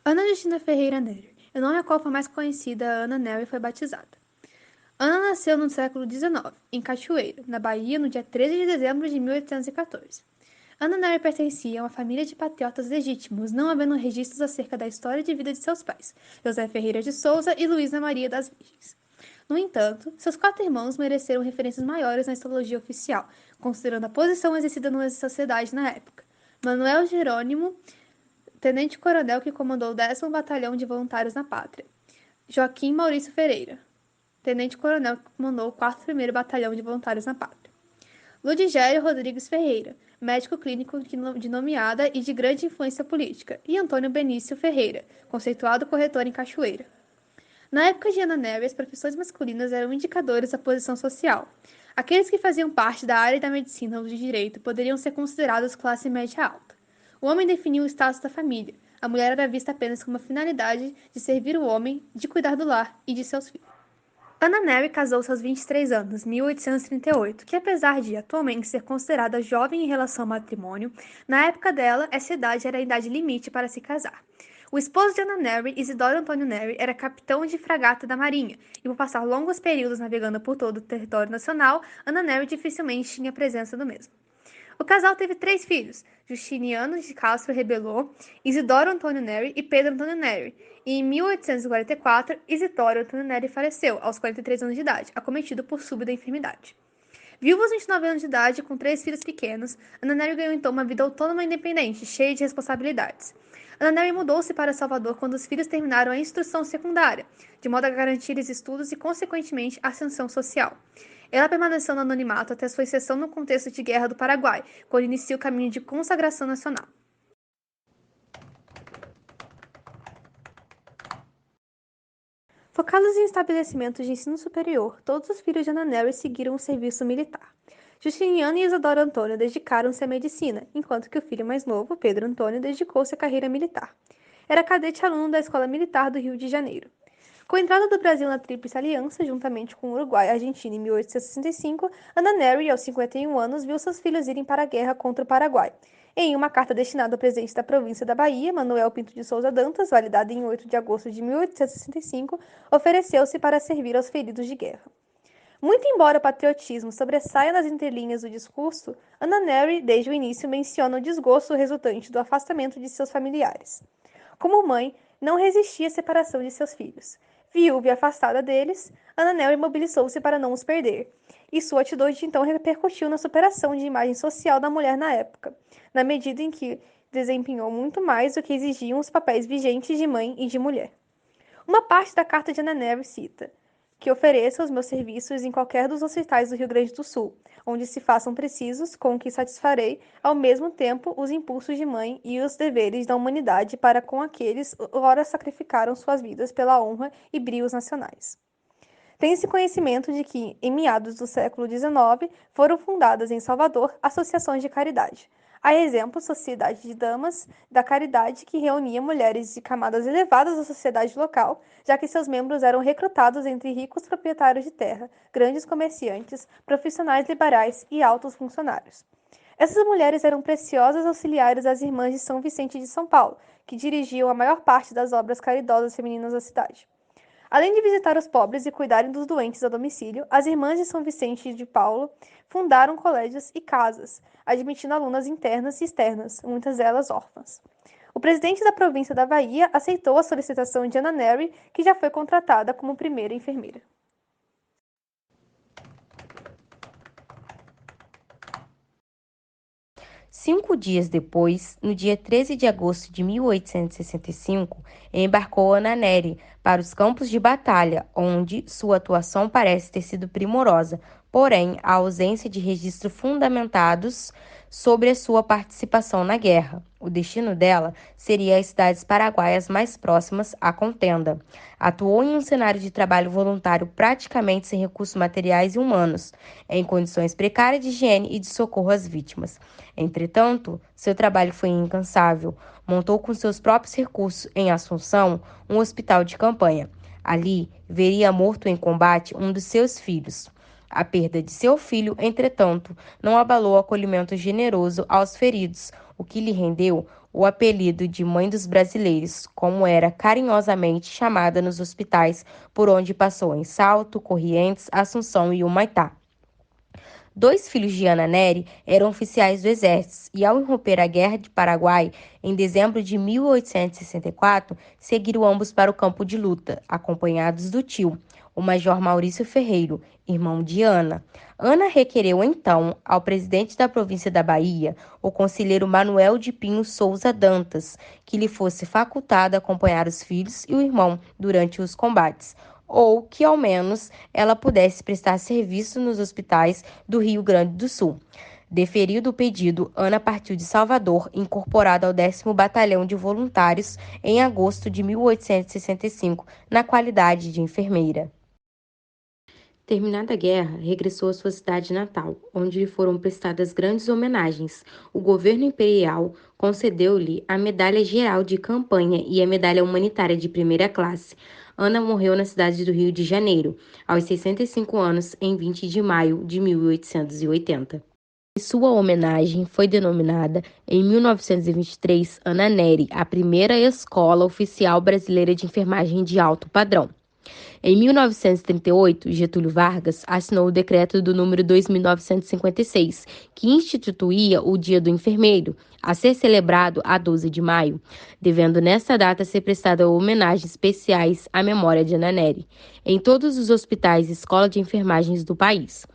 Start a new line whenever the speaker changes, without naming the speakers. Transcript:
Ana Justina Ferreira Nery, o nome a qual foi mais conhecida, Ana Nery foi batizada. Ana nasceu no século XIX, em Cachoeira, na Bahia, no dia 13 de dezembro de 1814. Ana Nery pertencia a uma família de patriotas legítimos, não havendo registros acerca da história de vida de seus pais, José Ferreira de Souza e Luísa Maria das Virgens. No entanto, seus 4 irmãos mereceram referências maiores na histologia oficial, considerando a posição exercida na sociedade na época. Manuel Jerônimo, tenente-coronel que comandou o 10º Batalhão de Voluntários na Pátria. Joaquim Maurício Ferreira, tenente-coronel que comandou o 4º Batalhão de Voluntários na Pátria. Ludigério Rodrigues Ferreira, médico clínico de nomeada e de grande influência política, e Antônio Benício Ferreira, conceituado corretor em Cachoeira. Na época de Ana Nery, as profissões masculinas eram indicadores da posição social. Aqueles que faziam parte da área da medicina ou de direito poderiam ser considerados classe média alta. O homem definia o status da família. A mulher era vista apenas com uma finalidade de servir o homem, de cuidar do lar e de seus filhos. Ana Nery casou-se aos 23 anos, 1838, que apesar de atualmente ser considerada jovem em relação ao matrimônio, na época dela, essa idade era a idade limite para se casar. O esposo de Ana Nery, Isidoro Antônio Nery, era capitão de fragata da Marinha, e por passar longos períodos navegando por todo o território nacional, Ana Nery dificilmente tinha presença do mesmo. O casal teve 3 filhos, Justiniano de Castro Rebelou, Isidoro Antônio Nery e Pedro Antônio Nery, e em 1844, Isidoro Antônio Nery faleceu, aos 43 anos de idade, acometido por súbita enfermidade. Viúva aos 29 anos de idade, com 3 filhos pequenos, Ana Nery ganhou então uma vida autônoma e independente, cheia de responsabilidades. Ana Nery mudou-se para Salvador quando os filhos terminaram a instrução secundária, de modo a garantir os estudos e, consequentemente, a ascensão social. Ela permaneceu no anonimato até sua inserção no contexto de Guerra do Paraguai, quando inicia o caminho de consagração nacional. Focados em estabelecimentos de ensino superior, todos os filhos de Ana Nery seguiram o serviço militar. Justiniano e Isidoro Antônio dedicaram-se à medicina, enquanto que o filho mais novo, Pedro Antônio, dedicou-se à carreira militar. Era cadete aluno da Escola Militar do Rio de Janeiro. Com a entrada do Brasil na Tríplice Aliança, juntamente com o Uruguai e a Argentina em 1865, Ana Nery, aos 51 anos, viu seus filhos irem para a guerra contra o Paraguai. Em uma carta destinada ao presidente da província da Bahia, Manuel Pinto de Souza Dantas, validada em 8 de agosto de 1865, ofereceu-se para servir aos feridos de guerra. Muito embora o patriotismo sobressaia nas entrelinhas do discurso, Ana Nery, desde o início, menciona o desgosto resultante do afastamento de seus familiares. Como mãe, não resistia à separação de seus filhos. Viúva e afastada deles, Ana Nery mobilizou-se para não os perder, e sua atitude então repercutiu na superação de imagem social da mulher na época, na medida em que desempenhou muito mais do que exigiam os papéis vigentes de mãe e de mulher. Uma parte da carta de Ana Nery cita que ofereça os meus serviços em qualquer dos hospitais do Rio Grande do Sul, onde se façam precisos, com o que satisfarei, ao mesmo tempo, os impulsos de mãe e os deveres da humanidade para com aqueles ora sacrificaram suas vidas pela honra e brios nacionais. Tem-se conhecimento de que, em meados do século XIX, foram fundadas em Salvador associações de caridade. A exemplo, Sociedade de Damas da Caridade, que reunia mulheres de camadas elevadas da sociedade local, já que seus membros eram recrutados entre ricos proprietários de terra, grandes comerciantes, profissionais liberais e altos funcionários. Essas mulheres eram preciosas auxiliares das Irmãs de São Vicente de São Paulo, que dirigiam a maior parte das obras caridosas femininas da cidade. Além de visitar os pobres e cuidarem dos doentes a domicílio, as Irmãs de São Vicente de Paulo fundaram colégios e casas, admitindo alunas internas e externas, muitas delas órfãs. O presidente da província da Bahia aceitou a solicitação de Ana Nery, que já foi contratada como primeira enfermeira.
5 dias depois, no dia 13 de agosto de 1865, embarcou Ana Nery para os campos de batalha, onde sua atuação parece ter sido primorosa, porém, a ausência de registros fundamentados sobre a sua participação na guerra. O destino dela seria as cidades paraguaias mais próximas à contenda. Atuou em um cenário de trabalho voluntário praticamente sem recursos materiais e humanos, em condições precárias de higiene e de socorro às vítimas. Entretanto, seu trabalho foi incansável. Montou com seus próprios recursos em Assunção um hospital de campanha. Ali, veria morto em combate um dos seus filhos. A perda de seu filho, entretanto, não abalou o acolhimento generoso aos feridos, o que lhe rendeu o apelido de Mãe dos Brasileiros, como era carinhosamente chamada nos hospitais por onde passou em Salto, Corrientes, Assunção e Humaitá. Dois filhos de Ana Nery eram oficiais do Exército e, ao irromper a Guerra de Paraguai, em dezembro de 1864, seguiram ambos para o campo de luta, acompanhados do tio, o Major Maurício Ferreiro, irmão de Ana. Ana requereu, então, ao presidente da província da Bahia, o conselheiro Manuel de Pinho Souza Dantas, que lhe fosse facultado acompanhar os filhos e o irmão durante os combates, ou que, ao menos, ela pudesse prestar serviço nos hospitais do Rio Grande do Sul. Deferido o pedido, Ana partiu de Salvador, incorporada ao 10º Batalhão de Voluntários em agosto de 1865, na qualidade de enfermeira. Terminada a guerra, regressou à sua cidade natal, onde lhe foram prestadas grandes homenagens. O governo imperial concedeu-lhe a Medalha Geral de Campanha e a Medalha Humanitária de Primeira Classe. Ana morreu na cidade do Rio de Janeiro, aos 65 anos, em 20 de maio de 1880. E sua homenagem foi denominada, em 1923, Ana Nery, a primeira escola oficial brasileira de enfermagem de alto padrão. Em 1938, Getúlio Vargas assinou o decreto do número 2956, que instituía o Dia do Enfermeiro, a ser celebrado a 12 de maio, devendo nessa data ser prestada homenagens especiais à memória de Ana Nery, em todos os hospitais e escolas de enfermagens do país.